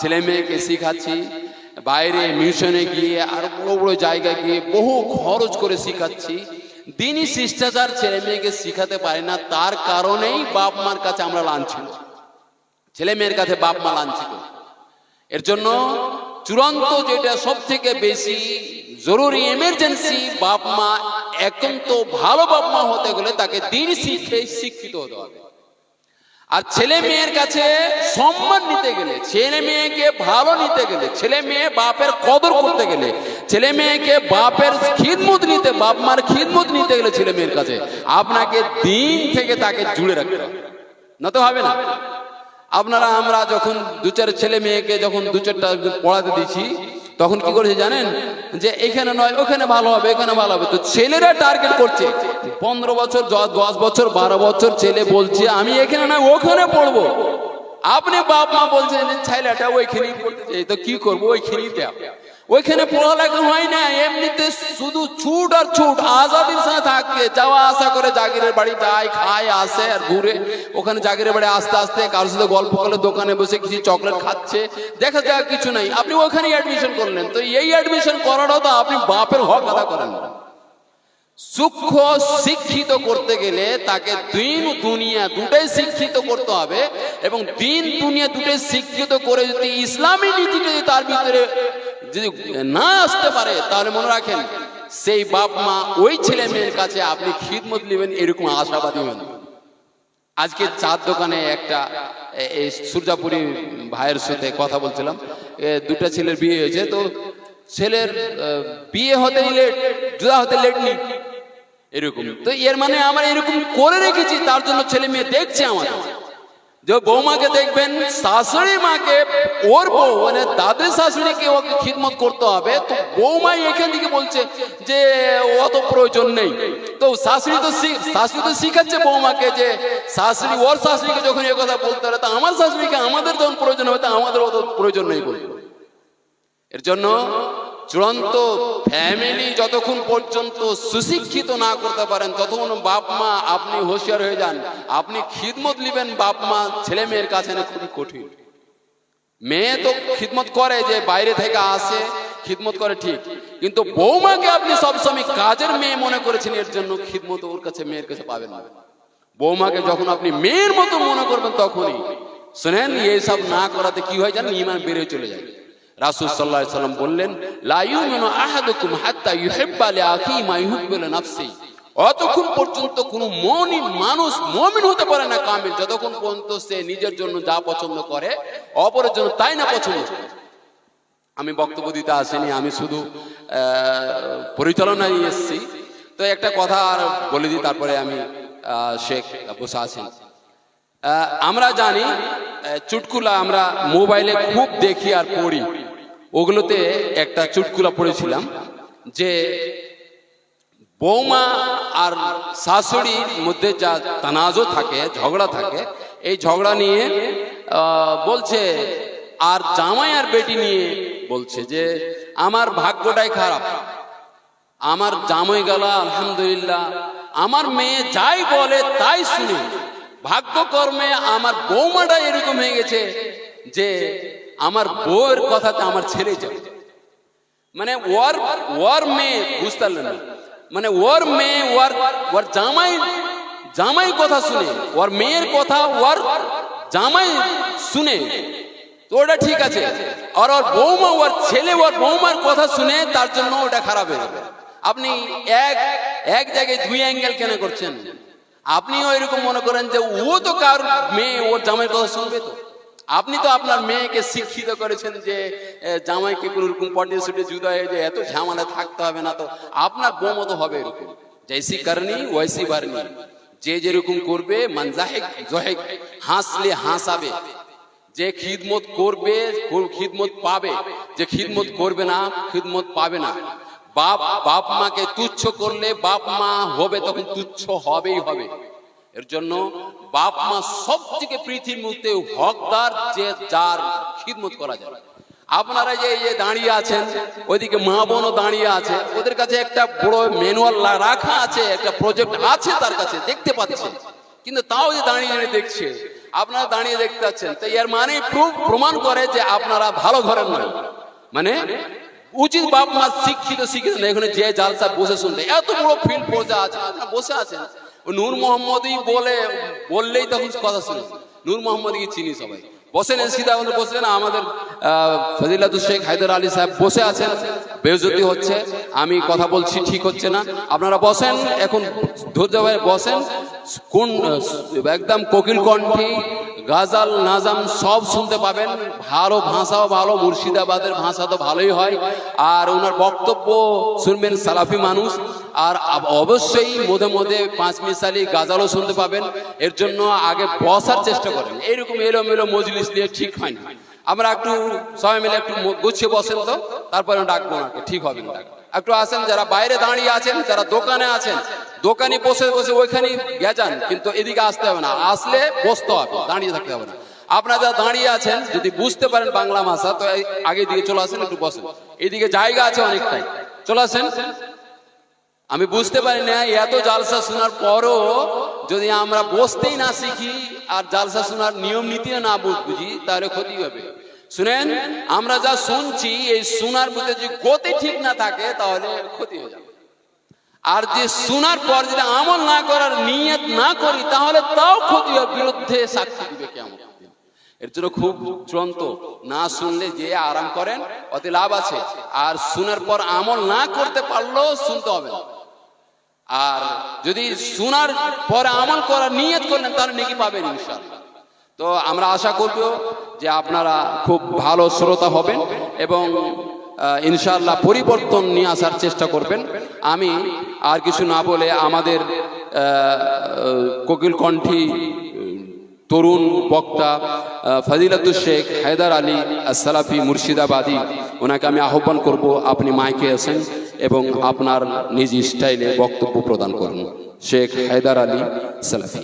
ছেলে মেয়েকে শিখাচ্ছি, বাইরে মিশনে গিয়ে আর বড় বড় জায়গায় গিয়ে বহু খরচ করে শিখাচ্ছি, দিনই শিষ্টাচার ছেলে মেয়েকে শিখাতে পারি না। তার কারণেই বাপ মার কাছে আমরা লাঞ্ছিত, ছেলে মেয়ের কাছে বাপ মা লাঞ্ছিত। এর জন্য চূড়ান্ত যেটা সব থেকে বেশি জরুরি এমার্জেন্সি, বাপ মা একান্ত ভালো বাপ মা হতে গেলে তাকে দিন শিক্ষায় শিক্ষিত হতে হবে। আর ছেলে মেয়ের কাছে সম্মান নিতে গেলে, ছেলে মেয়েকে ভালো নিতে গেলে, ছেলে মেয়ে বাপের কদর করতে গেলে, ছেলে মেয়েকে বাপের খিদমত নিতে, বাপ মার খিদমত নিতে গেলে ছেলে মেয়ের কাছে আপনাকে দিন থেকে তাকে জুড়ে রাখতে হবে, না তো হবে না। আপনারা আমরা যখন দু চার ছেলে মেয়েকে যখন দু চারটা পড়াতে দিচ্ছি, তখন কি করেছে জানেন, যে এখানে নয় ওখানে ভালো হবে, এখানে ভালো হবে। তো ছেলেরা টার্গেট করছে, 15 বছর 10 বছর 12 বছর ছেলে বলছে আমি এখানে না ওখানে পড়বো। আপনি বাপ মা বলছেন ছেলেটা ওইখানেই পড়তে চাই, তো কি করবো, ওইখানেই দেব। ওইখানে পড়ালেখা হয় না, এমনিতে শুধু ছুট আর ছুট, আজাদির সাথে থাকে, যাওয়া আসা করে, জাগিরের বাড়ি যায়, খায়, আসে আর ঘুরে। ওখানে জাগিরের বাড়ি আস্তে আস্তে কারোর সাথে গল্প করলে, দোকানে বসে কিছু চকলেট খাচ্ছে, দেখা যায় কিছু নাই। আপনি ওখানে অ্যাডমিশন করলেন, তো এই অ্যাডমিশন করাটাও তো আপনি বাপের হক আদা করেন। সূক্ষ্ম শিক্ষিত করতে গেলে তাকে দিন দুনিয়া দুটাই শিক্ষিত করতে হবে, এবং দিন দুনিয়া দুটাই শিক্ষিত করে যদি ইসলামী নীতি যদি তার ভিতরে যদি না আসতে পারে, তাহলে মনে রাখেন সেই বাপ মা ওই ছেলে মেয়ের কাছে আপনি খিদমত নেবেন এরকম আশাবাদী হন। আজকে চার দোকানে একটা এই সূর্যাপুরি ভাইয়ের সাথে কথা বলছিলাম, দুটা ছেলের বিয়ে হয়েছে, তো ছেলের বিয়ে হতে লেট, জুদা হতে লেট নেই এরকম। তো এর মানে আমরা এরকম করে রেখেছি, তার জন্য ছেলে মেয়ে দেখছে আমাদের। যে বৌমাকে দেখবেন, শাশুড়ি মাকে ওর বউ মানে দাদের শাশুড়িকে ওকে খিদমত করতে হবে, তো বৌমাই এখান থেকে বলছে যে অত প্রয়োজন নেই। তো শাশুড়ি তো শিখাচ্ছে বৌমাকে যে শাশুড়ি ওর শাশুড়িকে যখন এ কথা বলতে হবে, তা আমার শাশুড়িকে আমাদের যখন প্রয়োজন হবে তা আমাদের অত প্রয়োজন নেই বলবো। এর জন্য চূড়ান্ত ফ্যামিলি যতক্ষণ পর্যন্ত সুশিক্ষিত না করতে পারেন, ততক্ষণ বাপ মা আপনি হুঁশিয়ার হয়ে যান। আপনি খিদমত নিবেন বাপ মা ছেলে মেয়ের কাছে না, খুবই কঠিন। মেয়ে তো খিদমত করে, যে বাইরে থেকে আসে খিদমত করে ঠিক, কিন্তু বৌমাকে আপনি সবসময় কাজের মেয়ে মনে করেছেন, এর জন্য খিদমত ওর কাছে মেয়ের কাছে পাবেন না। বৌমাকে যখন আপনি মেয়ের মতো মনে করবেন, তখনই শুনেন এইসব না করাতে কি হয় জানেন, ঈমান বেড়ে চলে যায়। রাসূল সাল্লাল্লাহু আলাইহি সাল্লাম বললেন, লা ইউমিনু আহাদুকুম হাত্তা ইউহিব্বা লিআখিহি মা ইউহিব্বু লিনাফসিহি। অতক্ষণ পর্যন্ত কোন মানুষ মুমিন হতে পারে না কামিল, যতক্ষণ পর্যন্ত সে নিজের জন্য যা পছন্দ করে অপরের জন্য তাই না পছন্দ করে। আমি বক্তব্য দিতে আসিনি, আমি শুধু পরিচালনায় এসেছি। তো একটা কথা আর বলে দিই, তারপরে আমি শেখ বসে আছি। আমরা জানি চুটকুলা আমরা মোবাইলে খুব দেখি আর পড়ি, ওগুলোতে একটা চুটকুলা পড়েছিলাম যে বৌমা আর শাশুড়ির মধ্যে যা তানাজো থাকে, ঝগড়া থাকে, এই ঝগড়া নিয়ে বলছে, আর জামাই আর বেটি নিয়ে বলছে যে আমার ভাগ্যটাই খারাপ, আমার জামাই গেলা আলহামদুলিল্লাহ, আমার মেয়ে যাই বলে তাই শুনি, ভাগ্যকর্মে আমার বৌমাটা এরকম হয়ে গেছে যে আমার বউয়ের কথাতে আমার ছেলে যাবে। মানে ওর মেয়ে, বুঝতে পারলেন না, মানে ওর মেয়ে ওর জামাই কথা শুনে, ওর মেয়ের কথা ওর জামাই শুনে, তো ওটা ঠিক আছে। আর ওর বৌমা, ওর ছেলে ওর বৌমার কথা শুনে, তার জন্য ওটা খারাপ হয়ে যাবে। আপনি এক জায়গায় দুই অ্যাঙ্গেল কেন করছেন? আপনিও এরকম মনে করেন যে ও তো কার মেয়ে, ওর জামাইয়ের কথা শুনবে। তো আপনি তো আপনার মেয়েকে শিক্ষিত করেছেন যে জামাইকে কোন রকম পটে ছুটে জুদা হয়ে যে এত ঝামেলা থাকতে হবে না, তো আপনার বউ মতো হবে এরকম, জৈসি করনি ওইসি বারনি, যে যেরকম করবে মান জাহিক জহিক, হাসলে হাসাবে, যে খিদমত করবে খিদমত পাবে, যে খিদমত করবে না খিদমত পাবে না। বাপ মাকে তুচ্ছ করলে বাপ মা হবে তখন তুচ্ছ হবেই হবে। এর জন্য বাপ মা সব থেকে পৃথিবীর মধ্যে হকদার, যে যার খিদমত করা যায়। আপনারা যে দাঁড়িয়ে আছেন, ওইদিকে মা বোনও দাঁড়িয়ে আছে, ওদের কাছে একটা বড় ম্যানুয়াল রাখা আছে, একটা প্রজেক্ট আছে তার কাছে, দেখতে পাচ্ছেন, কিন্তু তাও যে দাঁড়িয়ে দেখছে। আপনারা দাঁড়িয়ে দেখতে পাচ্ছেন, তো এর মানে প্রমাণ করে যে আপনারা ভালো ঘরের নয়। মানে উচিত বাপ মা শিক্ষিত না, এখানে যে জালসা বসে শুনতে এত বড় ফিল্ড পর্যা আছে, আপনারা বসে আছেন। নূর মোহাম্মদই বললেই তখন কথা শুনে, নূর মোহাম্মদকে চিনি সবাই। বসেন সিধা বসলেন, আমাদের ফজিলাতুল শেখ হায়দার আলী সাহেব বসে আছেন, বেইজ্জতি হচ্ছে, আমি কথা বলছি ঠিক হচ্ছে না, আপনারা বসেন, এখন ধৈর্য হয়ে বসেন। কোন একদম কোকিল কণ্ঠী গাজাল নাজাম সব শুনতে পাবেন, ভালো ভাষাও ভালো, মুর্শিদাবাদের ভাষা তো ভালোই হয়, আর ওনার বক্তব্য শুনবেন, সালাফি মানুষ। আর অবশ্যই মধ্যে মধ্যে পাঁচ মিসালি গাজালও শুনতে পাবেন। এর জন্য আগে বসার চেষ্টা করেন, এইরকম এলোমেলো মজলিস নিয়ে ঠিক হয় না। আমরা একটু সবাই মিলে একটু গুছিয়ে বসেন, তো তারপরে ডাকবো ওনাকে, ঠিক হবে না। একটু আসেন, যারা বাইরে দাঁড়িয়ে আছেন, যারা দোকানে আছেন, দোকানে বসে বসে ওইখানে গেছেন, কিন্তু এদিকে আসতে হবে না, আসলে বসতে হবে, দাঁড়িয়ে থাকতে হবে না। আপনারা যারা দাঁড়িয়ে আছেন যদি বুঝতে পারেন বাংলা ভাষা, তো আগে দিকে চলে আসেন, একটু বসেন, এদিকে জায়গা আছে অনেকটাই, চলে আসেন। আমি বুঝতে পারি না, এত জালসা শোনার পরও যদি আমরা বসতেই না শিখি আর জালসা শোনার নিয়ম নীতিও না বুঝি, তাহলে ক্ষতি হবে। শুনেন, আমরা যা শুনছি, এই শোনার মধ্যে যদি গতি ঠিক না থাকে তাহলে ক্ষতি হয়ে যাবে। আর যে শোনার পর যদি আমল না করার নিয়ত না করি, তাহলে তাও ক্ষতি হবে, বিরুদ্ধে সাক্ষী দিবে কেমন। এর জন্য খুব চূড়ান্ত, না শুনলে যে আরাম করেন অতি লাভ আছে, আর শোনার পর আমল না করতে পারলেও শুনতে হবে। আর যদি শোনার পরে আমল করার নিয়ত করলেন, তাহলে নেকি পাবেন ইনশাআল্লাহ। তো আমরা আশা করব যে আপনারা খুব ভালো শ্রোতা হবেন এবং ইনশাআল্লাহ পরিবর্তন নিয়ে আসার চেষ্টা করবেন। আমি আর কিছু না বলে আমাদের কোকিল কণ্ঠী তরুণ বক্তা ফজিলাতুল শেখ হায়দার আলী সালাফি মুর্শিদাবাদী, ওনাকে আমি আহ্বান করব, আপনি মাইকে আসেন এবং আপনার নিজ স্টাইলে বক্তব্য প্রদান করুন। শেখ হায়দার আলী সালাফি।